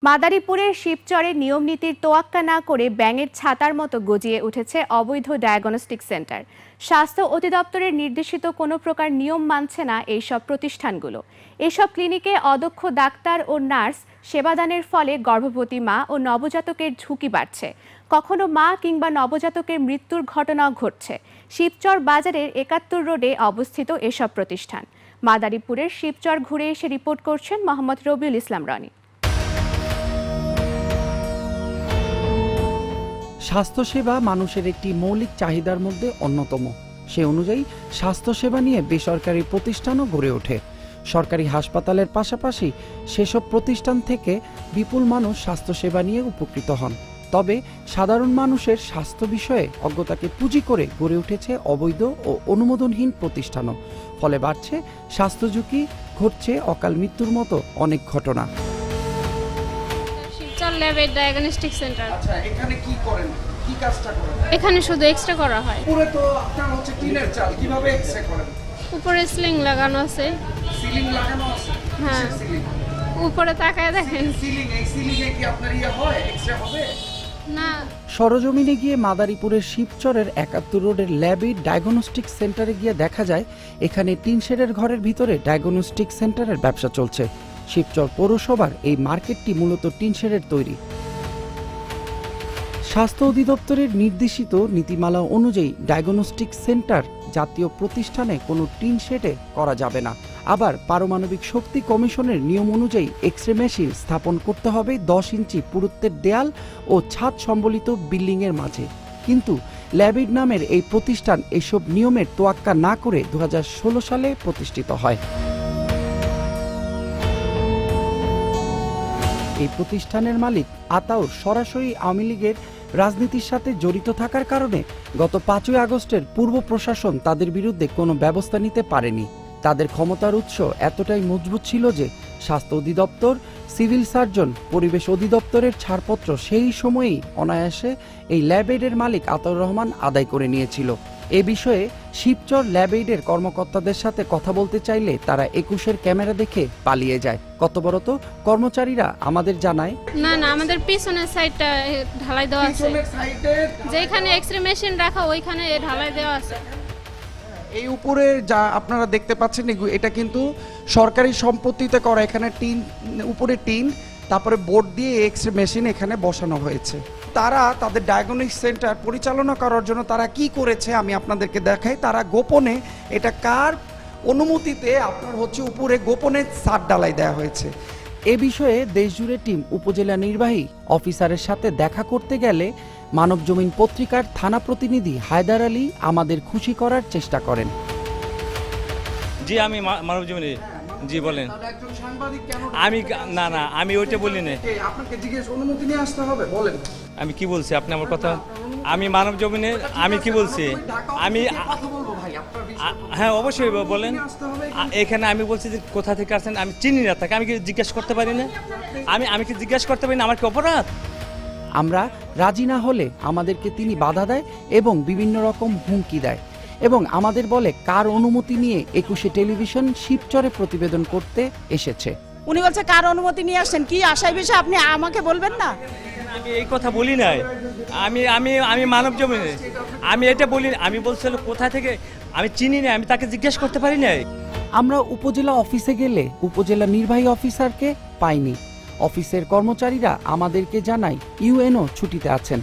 মাদারীপুরের শিবচরে নিয়মনীতির তোয়াক্কা না করে ব্যাঙের ছাতার মতো গজিয়ে উঠেছে অবৈধ ডায়াগনস্টিক সেন্টার। স্বাস্থ্য অধিদপ্তরের নির্দেশিত কোনো প্রকার নিয়ম মানছে না এইসব প্রতিষ্ঠানগুলো। এসব ক্লিনিকে অদক্ষ ডাক্তার ও নার্স সেবাদানের ফলে গর্ভবতী মা ও নবজাতকের ঝুঁকি বাড়ছে। কখনো মা কিংবা নবজাতকের মৃত্যুর ঘটনাও ঘটছে। শিবচর বাজারের ৭১ রোডে অবস্থিত এসব প্রতিষ্ঠান। মাদারীপুরের শিবচর ঘুরে এসে রিপোর্ট করছেন মোহাম্মদ রবিউল ইসলাম রনি। স্বাস্থ্যসেবা মানুষের একটি মৌলিক চাহিদার মধ্যে অন্যতম। সে অনুযায়ী স্বাস্থ্যসেবা নিয়ে বেসরকারি প্রতিষ্ঠানও গড়ে ওঠে। সরকারি হাসপাতালের পাশাপাশি সেসব প্রতিষ্ঠান থেকে বিপুল মানুষ স্বাস্থ্যসেবা নিয়ে উপকৃত হন। তবে সাধারণ মানুষের স্বাস্থ্য বিষয়ে অজ্ঞতাকে পুঁজি করে গড়ে উঠেছে অবৈধ ও অনুমোদনহীন প্রতিষ্ঠানও। ফলে বাড়ছে স্বাস্থ্য ঝুঁকি, ঘটছে অকাল মৃত্যুর মতো অনেক ঘটনা। ল্যাবের ডায়াগনস্টিক সেন্টার। আচ্ছা, এখানে কি করেন? কি কাজটা করেন? এখানে শুধু এক্সরে করা হয়। পুরো তো আপনার হচ্ছে টিনের চাল, কিভাবে এক্সরে করেন? উপরে সিলিং লাগানো আছে। সিলিং লাগানো আছে? হ্যাঁ, সিলিং উপরে তাকায় দেখেন। সিলিং, এই সিলিংয়ে কি আপনার হয় এক্সরে হবে না? সরজমিনে গিয়ে মাদারীপুরের শিবচরের ৭১ রোডের ল্যাবে ডায়াগনস্টিক সেন্টারে গিয়ে দেখা যায় এখানে টিন শেডের ঘরের ভিতরে ডায়াগনস্টিক সেন্টারের ব্যবসা চলছে। শিবচর পৌরসভার এই মার্কেটটি মূলত টিন শেডের তৈরি। স্বাস্থ্য অধিদপ্তরের নির্দেশিত নীতিমালা অনুযায়ী ডায়াগনস্টিক সেন্টার জাতীয় প্রতিষ্ঠানে কোনো টিন শেডে করা যাবে না। আবার পারমাণবিক শক্তি কমিশনের নিয়ম অনুযায়ী এক্সরে মেশিন স্থাপন করতে হবে ১০ ইঞ্চি পুরুত্বের দেয়াল ও ছাদ সম্বলিত বিল্ডিংয়ের মাঝে। কিন্তু ল্যাবিড নামের এই প্রতিষ্ঠান এসব নিয়মের তোয়াক্কা না করে ২০১৬ সালে প্রতিষ্ঠিত হয়। এই প্রতিষ্ঠানের মালিক আতাউর সরাসরি আওয়ামী লীগের রাজনীতির সাথে জড়িত থাকার কারণে গত ৫ই আগস্টের পূর্ব প্রশাসন তাদের বিরুদ্ধে কোনো ব্যবস্থা নিতে পারেনি। তাদের ক্ষমতার উৎস এতটাই মজবুত ছিল যে স্বাস্থ্য অধিদপ্তর, সিভিল সার্জন, পরিবেশ অধিদপ্তরের ছাড়পত্র সেই সময়েই অনায়াসে এই ল্যাবএইডের মালিক আতাউর রহমান আদায় করে নিয়েছিল। এ বিষয়ে শিবচর ল্যাবএইডের কর্মকর্তাদের সাথে কথা বলতে চাইলে তারা ২১-এর ক্যামেরা দেখে পালিয়ে যায়। কর্তব্যরত কর্মচারীরা আমাদের জানায়, না না, আমাদের পিছনের সাইডটা ঢালাই দেওয়া আছে। যেখানে এক্সরে মেশিন রাখা ওইখানে ঢালাই দেওয়া আছে। এই উপরে যা আপনারা দেখতে পাচ্ছেন এটা কিন্তু সরকারি সম্পত্তিতে করা। এখানে টিন, উপরে টিন, তারপরে বোর্ড দিয়ে এক্সরে মেশিন এখানে বসানো হয়েছে। তারা তাদের ডায়াগনস্টিক সেন্টার পরিচালনা করার জন্য তারা কি করেছে আমি আপনাদেরকে দেখাই। তারা গোপনে, এটা কার অনুমতিতে আপনার হচ্ছে উপরে গোপনে ছাদ ঢালাই দেওয়া হয়েছে। এ বিষয়ে দেশজুড়ে টিম উপজেলা নির্বাহী অফিসারের সাথে দেখা করতে গেলে মানবজমিন পত্রিকার থানা প্রতিনিধি হায়দার আলী আমাদের খুশি করার চেষ্টা করেন। জি, আমি মানবজমিনে। জি বলেন। আমি না না, আমি ওইটা বলি না। আপনাকে জিজ্ঞেস অনুমতি নিয়ে আসতে হবে, বলেন। আমি কি বলছি আপনি আমার কথা? আমি মানবজমিনে আমি কি বলছি? আমি হ্যাঁ অবশ্যই বলেন। এখানে আমি বলছি যে কোথা থেকে আসছেন আমি চিনি না তাকে, আমি কি জিজ্ঞেস করতে পারি না? আমি কি জিজ্ঞেস করতে পারি না? আমার কি অপরাধ? আমরা রাজি না হলে আমাদেরকে তিনি বাধা দেয় এবং বিভিন্ন রকম হুমকি দেয় এবং আমাদের বলে কার অনুমতি নিয়ে ২১-এ টেলিভিশন শিবচরে প্রতিবেদন করতে এসেছে। উনি বলছে কার অনুমতি নিয়ে আসছেন, কি আশায় বিষয় আপনি আমাকে বলবেন না? আমি এই কথা বলি নাই। আমি মানবজমিনে আমি এটা বলি। আমি বলছিল কোথা থেকে, আমি চিনি না, আমি তাকে জিজ্ঞেস করতে পারি নাই। আমরা উপজেলা অফিসে গেলে উপজেলা নির্বাহী অফিসারকে পাইনি। অফিসের কর্মচারীরা আমাদেরকে জানায় ইউএনও ছুটিতে আছেন।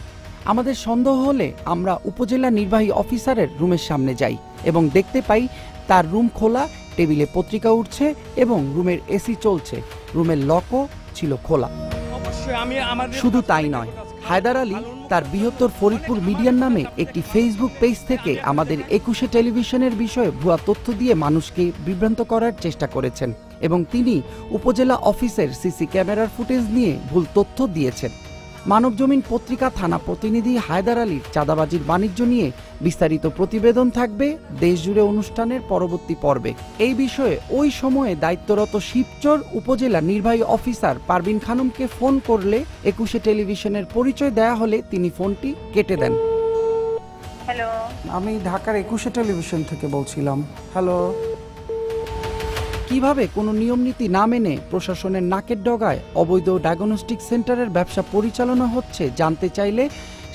আমাদের সন্দেহ হলে আমরা উপজেলা নির্বাহী অফিসারের রুমের সামনে যাই এবং দেখতে পাই তার রুম খোলা, টেবিলে পত্রিকা উঠছে এবং রুমের এসি চলছে। রুমের লকও ছিল খোলা। শুধু তাই নয়, হায়দার আলী তার বৃহত্তর ফরিদপুর মিডিয়ার নামে একটি ফেসবুক পেজ থেকে আমাদের ২১-এ টেলিভিশনের বিষয়ে ভুয়া তথ্য দিয়ে মানুষকে বিভ্রান্ত করার চেষ্টা করেছেন এবং তিনি উপজেলা অফিসের সিসি ক্যামেরার ফুটেজ নিয়ে ভুল তথ্য দিয়েছেন। মানবজমিন পত্রিকা থানা প্রতিনিধি হায়দার আলীর চাঁদাবাজির বাণিজ্য নিয়ে বিস্তারিত প্রতিবেদন থাকবে দেশজুড়ে অনুষ্ঠানের পরবর্তী পর্বে। এই বিষয়ে ওই সময়ে দায়িত্বরত শিবচর উপজেলা নির্বাহী অফিসার পারভিন খানমকে ফোন করলে ২১-এ টেলিভিশনের পরিচয় দেয়া হলে তিনি ফোনটি কেটে দেন। হ্যালো, আমি ঢাকার ২১-এ টেলিভিশন থেকে বলছিলাম। হ্যালো, কিভাবে কোনো নিয়মনীতি না মেনে প্রশাসনের নাকের ডগায় অবৈধ ডায়াগনস্টিক সেন্টারের ব্যবসা পরিচালনা হচ্ছে জানতে চাইলে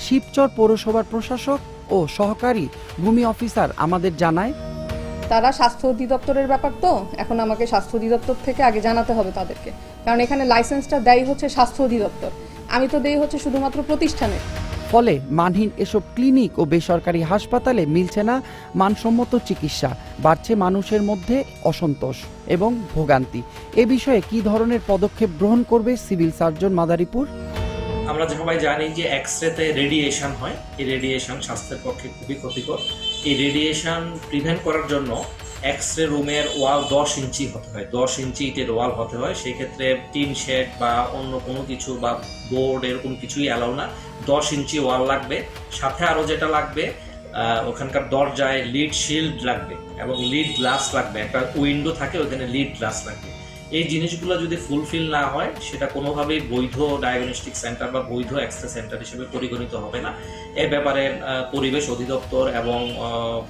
শিবচর পৌরসভার প্রশাসক ও সহকারী ভূমি অফিসার আমাদের জানায়, তারা স্বাস্থ্য অধিদপ্তরের ব্যাপার, তো এখন আমাকে স্বাস্থ্য অধিদপ্তর থেকে আগে জানাতে হবে তাদেরকে, কারণ এখানে লাইসেন্সটা দেয় হচ্ছে স্বাস্থ্য অধিদপ্তর, আমি তো দেই হচ্ছে শুধুমাত্র প্রতিষ্ঠানের। ফলে মানহীন এসব ক্লিনিক ও বেসরকারি হাসপাতালে মিলছে না মানসম্মত চিকিৎসা, বাড়ছে মানুষের মধ্যে অসন্তোষ এবং ভোগান্তি। এ বিষয়ে কি ধরনের পদক্ষেপ গ্রহণ করবে সিভিল সার্জন মাদারীপুর? আমরা সবাই জানি যে এক্সরেতে রেডিয়েশন হয়, এই রেডিয়েশন স্বাস্থ্যের পক্ষে খুবই ক্ষতিকর। এই রেডিয়েশন প্রিভেন্ট করার জন্য এক্সরে রুমের ওয়াল 10 ইঞ্চি হতে হয়, 10 ইঞ্চি ইটের ওয়াল হতে হয়। সেই ক্ষেত্রে টিন শেড বা অন্য কোনো কিছু বা বোর্ড এরকম কিছুই অ্যালাউ না, 10 ইঞ্চি ওয়াল লাগবে। সাথে আরও যেটা লাগবে, ওখানকার দরজায় লিড শিল্ড লাগবে এবং লিড গ্লাস লাগবে, একটা উইন্ডো থাকে ওখানে লিড গ্লাস লাগবে। এই জিনিসগুলো যদি ফুলফিল না হয় সেটা কোনোভাবেই বৈধ ডায়াগনস্টিক সেন্টার বা বৈধ এক্সরে সেন্টার হিসেবে পরিগণিত হবে না। এ ব্যাপারে পরিবেশ অধিদপ্তর এবং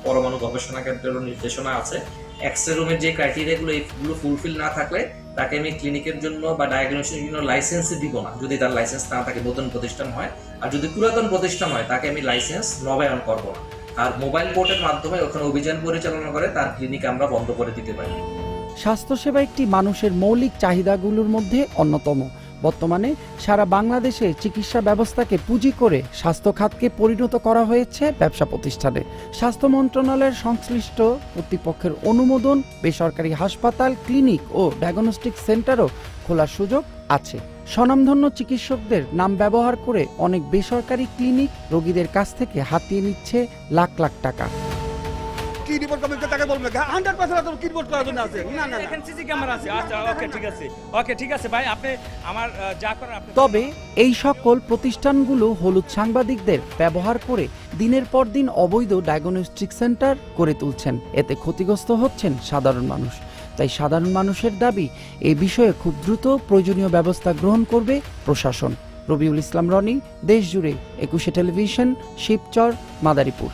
পরমাণু গবেষণা কেন্দ্রেরও নির্দেশনা আছে। এক্সরে রুমের যে ক্রাইটেরিয়াগুলো এইগুলো ফুলফিল না থাকলে তাকে আমি ক্লিনিকের জন্য বা ডায়াগনস্টিকের জন্য লাইসেন্সই দিব না, যদি তার লাইসেন্স না থাকে, নতুন প্রতিষ্ঠান হয়। আর যদি পুরাতন প্রতিষ্ঠান হয় তাকে আমি লাইসেন্স নবায়ন করব না। আর মোবাইল কোর্টের মাধ্যমে ওখানে অভিযান পরিচালনা করে তার ক্লিনিক আমরা বন্ধ করে দিতে পারি। স্বাস্থ্যসেবা একটি মানুষের মৌলিক চাহিদাগুলোর মধ্যে অন্যতম। বর্তমানে সারা বাংলাদেশে চিকিৎসা ব্যবস্থাকে পুঁজি করে স্বাস্থ্য খাতকে পরিণত করা হয়েছে ব্যবসা প্রতিষ্ঠানে। স্বাস্থ্য মন্ত্রণালয়ের সংশ্লিষ্ট কর্তৃপক্ষের অনুমোদন বেসরকারি হাসপাতাল, ক্লিনিক ও ডায়াগনস্টিক সেন্টারও খোলার সুযোগ আছে। স্বনামধন্য চিকিৎসকদের নাম ব্যবহার করে অনেক বেসরকারি ক্লিনিক রোগীদের কাছ থেকে হাতিয়ে নিচ্ছে লাখ লাখ টাকা। কি রিপোর্ট করবে তাকে বলবে 100% কি রিপোর্ট করার জন্য আছে। না না এখানে সিসি ক্যামেরা আছে। আচ্ছা ওকে ঠিক আছে ভাই, আপনি আমার যা করার আপনি। তবে এই সকল প্রতিষ্ঠানগুলো হলুদ সাংবাদিকদের ব্যবহার করে দিনের পর দিন অবৈধ ডায়াগনস্টিক সেন্টার করে তুলছেন। এতে ক্ষতিগ্রস্ত হচ্ছেন সাধারণ মানুষ। তাই সাধারণ মানুষের দাবি, এই বিষয়ে খুব দ্রুত প্রয়োজনীয় ব্যবস্থা গ্রহণ করবে প্রশাসন। রবিউল ইসলাম রনি, দেশজুড়ে 21 টেলিভিশন, শিবচর, মাদারীপুর।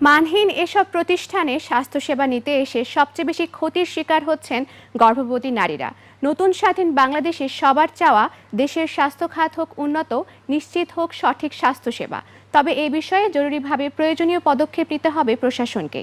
মানহীন এসব প্রতিষ্ঠানে স্বাস্থ্যসেবা নিতে এসে সবচেয়ে বেশি ক্ষতির শিকার হচ্ছেন গর্ভবতী নারীরা। নতুন স্বাধীন বাংলাদেশে সবার চাওয়া দেশের স্বাস্থ্য খাত হোক উন্নত, নিশ্চিত হোক সঠিক স্বাস্থ্যসেবা। তবে এই বিষয়ে জরুরিভাবে প্রয়োজনীয় পদক্ষেপ নিতে হবে প্রশাসনকে।